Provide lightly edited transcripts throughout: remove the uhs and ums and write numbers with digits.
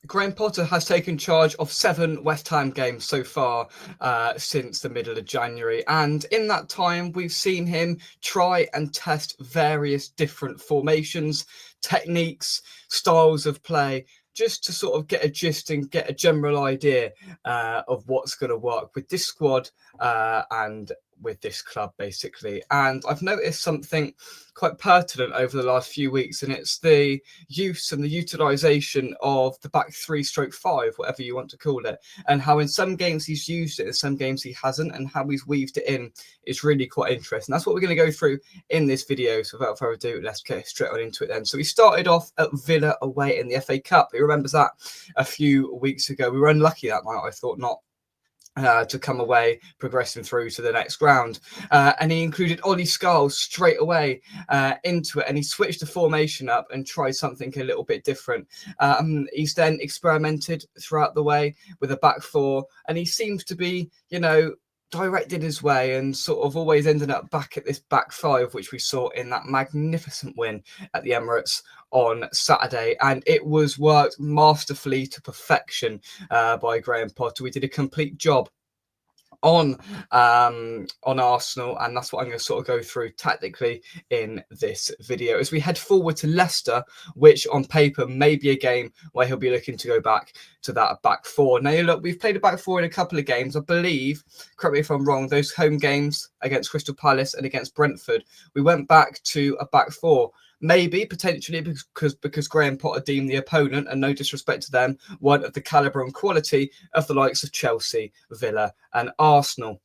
Graham Potter has taken charge of 7 West Ham games so far since the middle of January. And in that time, we've seen him try and test various different formations, techniques, styles of play, just to sort of get a gist and get a general idea of what's going to work with this squad and with this club, basically. And I've noticed something quite pertinent over the last few weeks, and it's the use and the utilisation of the back 3/5, whatever you want to call it, and how in some games he's used it, in some games he hasn't, and how he's weaved it in is really quite interesting. That's what we're going to go through in this video. So without further ado, let's get straight on into it then. So we started off at Villa away in the FA Cup. Who remembers that a few weeks ago? We were unlucky that night, I thought, not to come away progressing through to the next round. And he included Ollie Scholes straight away into it, and he switched the formation up and tried something a little bit different. He's then experimented throughout the way with a back four, and he seems to be, directed his way and sort of always ended up back at this back five, which we saw in that magnificent win at the Emirates on Saturday. And it was worked masterfully to perfection by Graham Potter. We did a complete job on Arsenal, and that's what I'm going to sort of go through tactically in this video as we head forward to Leicester, which on paper may be a game where he'll be looking to go back to that back four. Now, look, we've played a back four in a couple of games, I believe, correct me if I'm wrong, those home games against Crystal Palace and against Brentford, we went back to a back four. Maybe, potentially, because Graham Potter deemed the opponent, and no disrespect to them, one of the calibre and quality of the likes of Chelsea, Villa and Arsenal.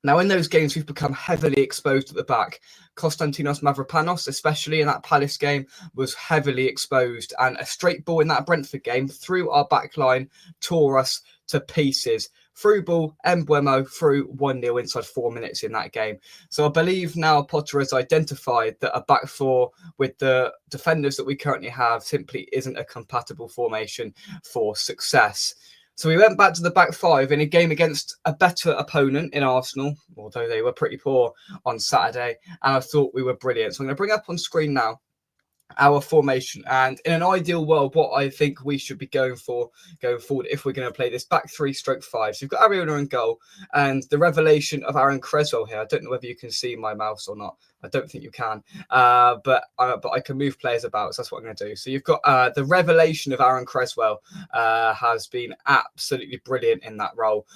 Now, in those games, we've become heavily exposed at the back. Konstantinos Mavropanos, especially in that Palace game, was heavily exposed. And a straight ball in that Brentford game through our back line tore us to pieces. Through ball, Mbeumo through 1-0 inside 4 minutes in that game. So I believe now Potter has identified that a back four with the defenders that we currently have simply isn't a compatible formation for success. So we went back to the back five in a game against a better opponent in Arsenal, although they were pretty poor on Saturday, and I thought we were brilliant. So I'm going to bring up on screen now our formation, and in an ideal world, what I think we should be going forward if we're going to play this back 3/5. So you've got Ariona in goal, and the revelation of Aaron Creswell here. I don't know whether you can see my mouse or not. I don't think you can, but I can move players about, so that's what I'm going to do. So you've got the revelation of Aaron Creswell has been absolutely brilliant in that role.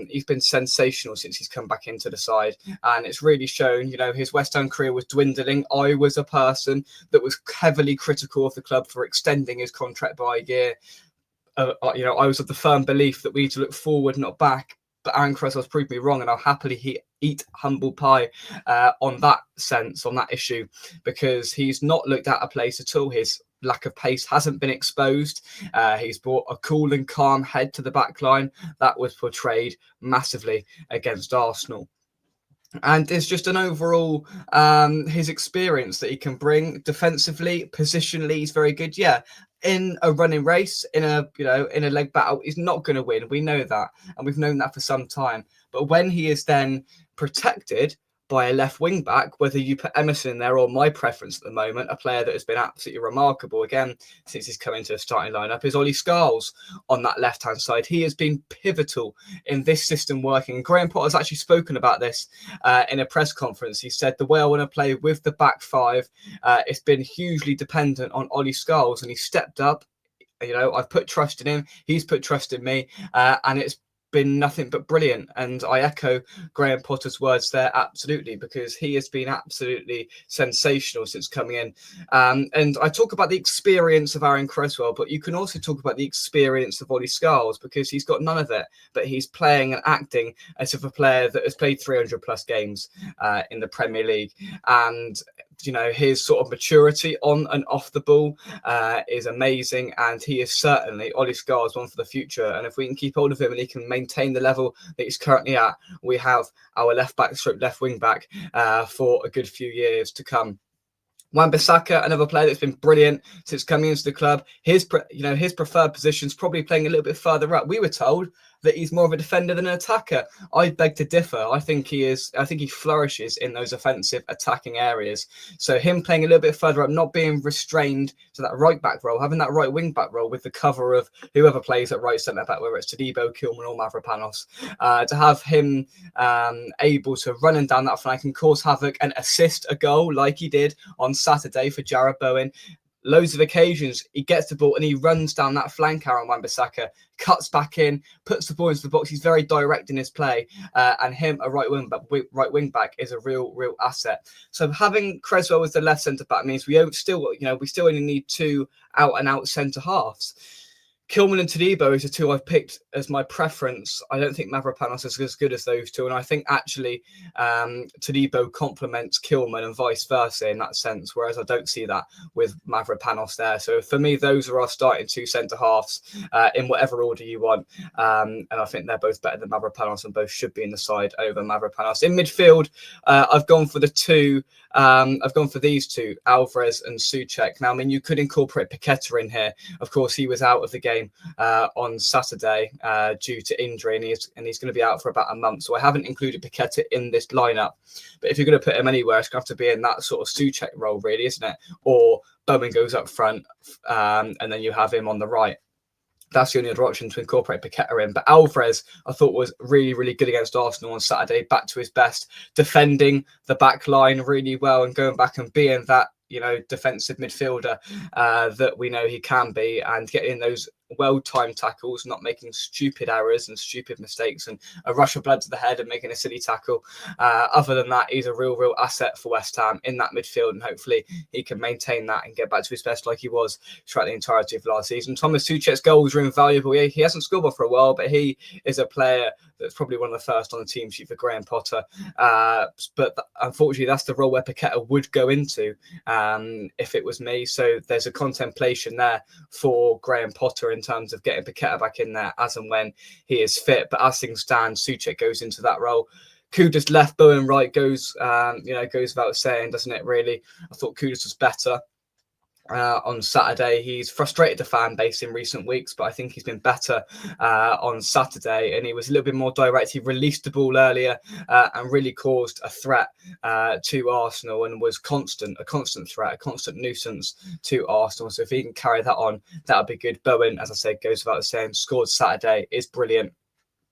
He's been sensational since he's come back into the side, and it's really shown. His West Ham career was dwindling. I was a person that was heavily critical of the club for extending his contract by a year. I was of the firm belief that we need to look forward, not back. But Aaron Creswell's proved me wrong, and I'll happily eat humble pie on that sense, on that issue, because he's not looked out of place at all. His lack of pace hasn't been exposed. He's brought a cool and calm head to the back line that was portrayed massively against Arsenal. And it's just an overall his experience that he can bring defensively, positionally, he's very good. Yeah, in a running race, in a leg battle, he's not going to win. We know that, and we've known that for some time. But when he is then protected by a left wing back, whether you put Emerson in there or my preference at the moment, a player that has been absolutely remarkable again since he's come into the starting lineup, is Ollie Scholes on that left hand side. He has been pivotal in this system working. And Graham Potter has actually spoken about this in a press conference. He said the way I want to play with the back five, it's been hugely dependent on Ollie Scholes, and he stepped up. I've put trust in him. He's put trust in me, and it's been nothing but brilliant. And I echo Graham Potter's words there, absolutely, because he has been absolutely sensational since coming in. And I talk about the experience of Aaron Creswell, but you can also talk about the experience of Ollie Scholes, because he's got none of it, but he's playing and acting as if a player that has played 300 plus games in the Premier League. And his sort of maturity on and off the ball is amazing, and he is certainly Ollie Scholes one for the future. And if we can keep hold of him and he can maintain the level that he's currently at, we have our left back stroke left wing back for a good few years to come. Wan-Bissaka, another player that's been brilliant since coming into the club. His preferred position is probably playing a little bit further up. We were told that he's more of a defender than an attacker. I beg to differ. I think he flourishes in those offensive attacking areas. So him playing a little bit further up, not being restrained to that right back role, having that right wing back role with the cover of whoever plays at right centre back, whether it's Todibo, Kilman or Mavropanos, to have him able to run and down that flank and cause havoc and assist a goal like he did on Saturday for Jarrod Bowen. Loads of occasions he gets the ball and he runs down that flank, Aaron Wan-Bissaka, cuts back in, puts the ball into the box. He's very direct in his play, and him, a right wing back, is a real asset. So having Cresswell as the left centre back means we still only need 2 out and out centre halves. Kilman and Todibo is the 2 I've picked as my preference. I don't think Mavropanos is as good as those 2. And I think actually Todibo complements Kilman and vice versa in that sense, whereas I don't see that with Mavropanos there. So for me, those are our starting 2 centre-halves in whatever order you want. And I think they're both better than Mavropanos and both should be in the side over Mavropanos. In midfield, I've gone for the 2. I've gone for these 2, Alvarez and Souček. Now, I mean, you could incorporate Paqueta in here. Of course, he was out of the game on Saturday due to injury, and he's going to be out for about a month. So I haven't included Paqueta in this lineup. But if you're going to put him anywhere, it's going to have to be in that sort of Souček role, really, isn't it? Or Bowen goes up front, and then you have him on the right. That's the only other option to incorporate Paqueta in. But Alvarez, I thought, was really good against Arsenal on Saturday. Back to his best, defending the back line really well and going back and being that, defensive midfielder that we know he can be, and getting those well-timed tackles, not making stupid errors and stupid mistakes and a rush of blood to the head and making a silly tackle. Other than that, he's a real asset for West Ham in that midfield, and hopefully he can maintain that and get back to his best like he was throughout the entirety of last season. Thomas Souček's goals are invaluable. He hasn't scored one for a while, but he is a player that's probably one of the first on the team sheet for Graham Potter. But unfortunately, that's the role where Paqueta would go into if it was me. So there's a contemplation there for Graham Potter in terms of getting Paqueta back in there as and when he is fit. But as things stand, Souček goes into that role. Kudus left, Bowen right goes without saying, doesn't it, really? I thought Kudus was better on Saturday. He's frustrated the fan base in recent weeks, but I think he's been better on Saturday, and he was a little bit more direct. He released the ball earlier and really caused a threat to Arsenal, and was a constant threat, a constant nuisance to Arsenal. So if he can carry that on, that would be good. Bowen, as I said, goes without saying, scored Saturday, is brilliant.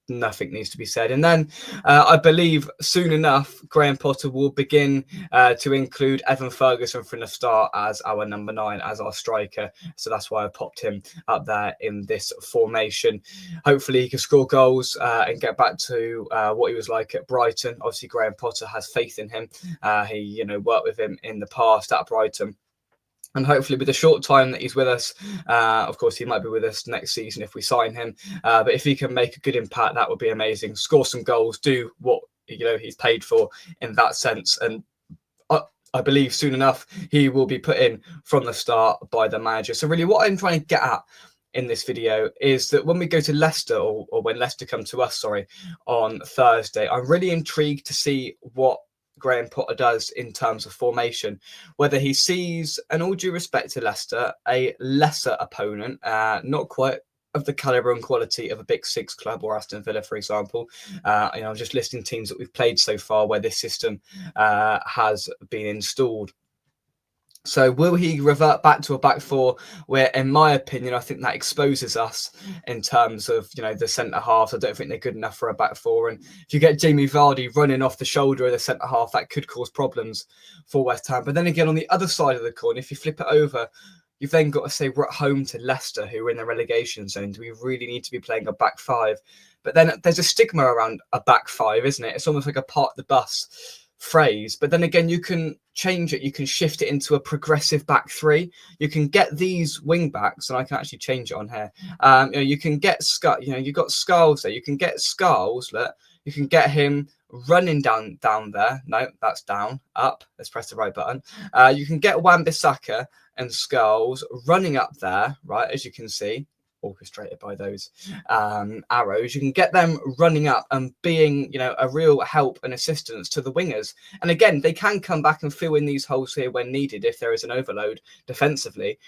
Nothing needs to be said. And then I believe soon enough, Graham Potter will begin to include Evan Ferguson from the start as our number 9, as our striker. So that's why I popped him up there in this formation. Hopefully he can score goals and get back to what he was like at Brighton. Obviously, Graham Potter has faith in him. He worked with him in the past at Brighton. And hopefully with the short time that he's with us, of course, he might be with us next season if we sign him. But if he can make a good impact, that would be amazing. Score some goals, do what he's paid for in that sense. And I believe soon enough, he will be put in from the start by the manager. So really what I'm trying to get at in this video is that when we go to Leicester, or when Leicester come to us, on Thursday, I'm really intrigued to see what Graham Potter does in terms of formation, whether he sees, and all due respect to Leicester, a lesser opponent, not quite of the calibre and quality of a big 6 club or Aston Villa, for example. I'm just listing teams that we've played so far where this system has been installed. So will he revert back to a back 4 where, in my opinion, I think that exposes us in terms of, the centre-halves. I don't think they're good enough for a back 4. And if you get Jamie Vardy running off the shoulder of the centre-half, that could cause problems for West Ham. But then again, on the other side of the coin, if you flip it over, you've then got to say we're at home to Leicester, who are in the relegation zone. Do we really need to be playing a back 5? But then there's a stigma around a back 5, isn't it? It's almost like a part of the bus phrase. But then again, you can change it. You can shift it into a progressive back 3. You can get these wing backs, and I can actually change it on here. You can get you've got Skulls there. You can get Skulls. Look, you can get him running down there. No, that's down, up. Let's press the right button. You can get Wan-Bissaka and Skulls running up there, right, as you can see, orchestrated by those arrows. You can get them running up and being, a real help and assistance to the wingers. And again, they can come back and fill in these holes here when needed if there is an overload defensively.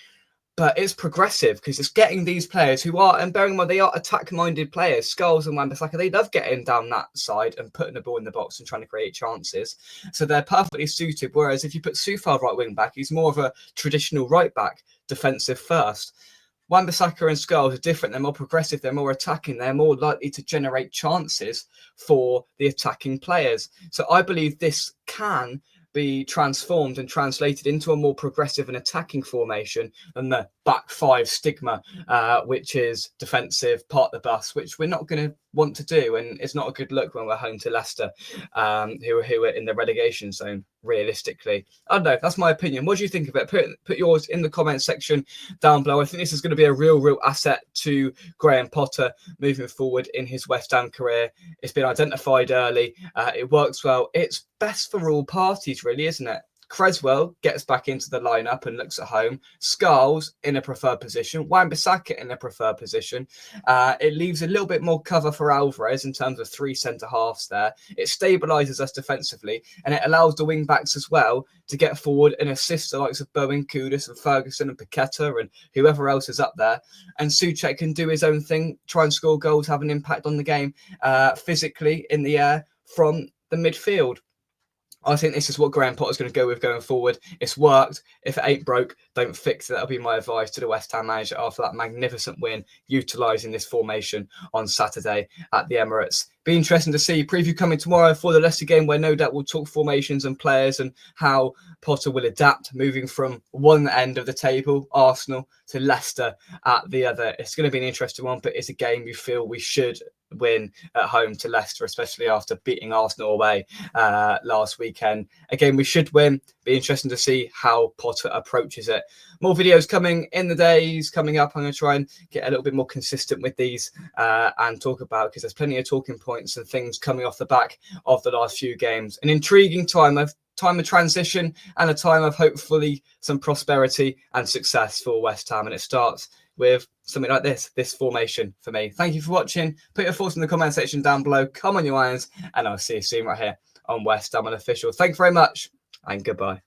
but it's progressive because it's getting these players who are, and bearing in mind they are attack-minded players, Scholes and Wan-Bissaka, they love getting down that side and putting the ball in the box and trying to create chances. So they're perfectly suited. Whereas if you put Soufal right wing back, he's more of a traditional right back, defensive first. Wan-Bissaka and Scholes are different. They're more progressive. They're more attacking. They're more likely to generate chances for the attacking players. So I believe this can be transformed and translated into a more progressive and attacking formation than the back five stigma, which is defensive, part the bus, which we're not going to want to do. And it's not a good look when we're home to Leicester, who are in the relegation zone, realistically. I don't know. That's my opinion. What do you think of it? Put yours in the comments section down below. I think this is going to be a real asset to Graham Potter moving forward in his West Ham career. It's been identified early. It works well. It's best for all parties, really, isn't it? Creswell gets back into the lineup and looks at home. Scholes in a preferred position. Wan-Bissaka in a preferred position. It leaves a little bit more cover for Alvarez in terms of three centre-halves there. It stabilises us defensively, and it allows the wing-backs as well to get forward and assist the likes of Bowen, Kudus and Ferguson and Paqueta and whoever else is up there. And Souček can do his own thing, try and score goals, have an impact on the game physically in the air from the midfield. I think this is what Graham Potter's going to go with going forward. It's worked. If it ain't broke, don't fix it. That'll be my advice to the West Ham manager after that magnificent win, utilising this formation on Saturday at the Emirates. Be interesting to see. Preview coming tomorrow for the Leicester game, where no doubt we'll talk formations and players and how Potter will adapt, moving from one end of the table, Arsenal, to Leicester at the other. It's going to be an interesting one, but it's a game you feel we should win at home to Leicester, especially after beating Arsenal away last weekend. Again, we should win. Be interesting to see how Potter approaches it. More videos coming in the days coming up. I'm going to try and get a little bit more consistent with these and talk about, because there's plenty of talking points and things coming off the back of the last few games. An intriguing time of transition and a time of hopefully some prosperity and success for West Ham. And it starts with something like this formation for me. Thank you for watching. Put your thoughts in the comment section down below. Come on, you irons, and I'll see you soon right here on West Ham Unofficial. Thank you very much, and goodbye.